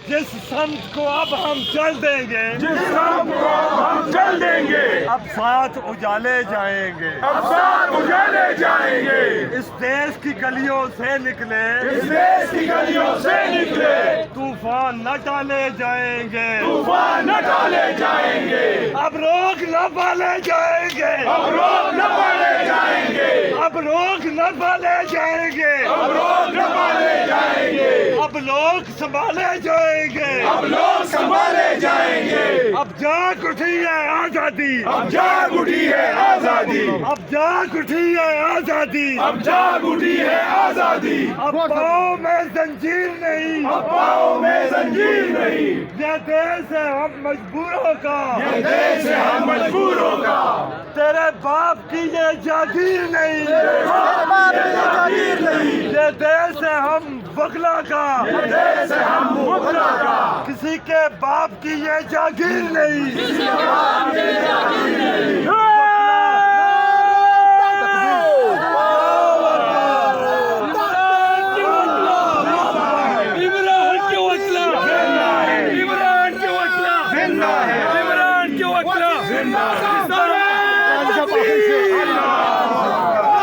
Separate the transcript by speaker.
Speaker 1: जिस समत को अब हम चल देंगे,
Speaker 2: जिस राम को हम चल देंगे,
Speaker 1: अब साथ उजाले जाएंगे।
Speaker 2: अब साथ उजाले जाएंगे।
Speaker 1: इस देश की गलियों से निकले,
Speaker 2: इस देश की गलियों से निकले
Speaker 1: तूफान न टाले जाएंगे।
Speaker 2: तूफान न टाले जाएंगे।
Speaker 1: अब रोक न पाले जाएंगे।
Speaker 2: अब रोक न पाले जाएंगे।
Speaker 1: अब रोक न पाले जाएंगे।
Speaker 2: अब रोक न पाले जाएंगे।
Speaker 1: अब लोग संभाले जाएंगे।
Speaker 2: अब लोग संभाले जाएंगे।
Speaker 1: अब जाग उठी है आजादी।
Speaker 2: अब जाग उठी है आजादी।
Speaker 1: अब जाग उठी है आजादी।
Speaker 2: अब जाग उठी है आजादी।
Speaker 1: अब पाँव में जंजीर नहीं।
Speaker 2: अब पाँव में जंजीर नहीं।
Speaker 1: ये देश है हम मजबूरों का।
Speaker 2: ये देश है हम मजबूरों का।
Speaker 1: तेरे बाप की ये जागीर नहीं।
Speaker 2: ये जागीर नहीं।
Speaker 1: ये देश है हम बगला का।
Speaker 2: ये देश है हम मुगला का।
Speaker 1: किसी के बाप की ये जागीर नहीं।
Speaker 2: किसी के बाप की जागीर नहीं।
Speaker 1: जिंदा है।
Speaker 2: जिंदा है।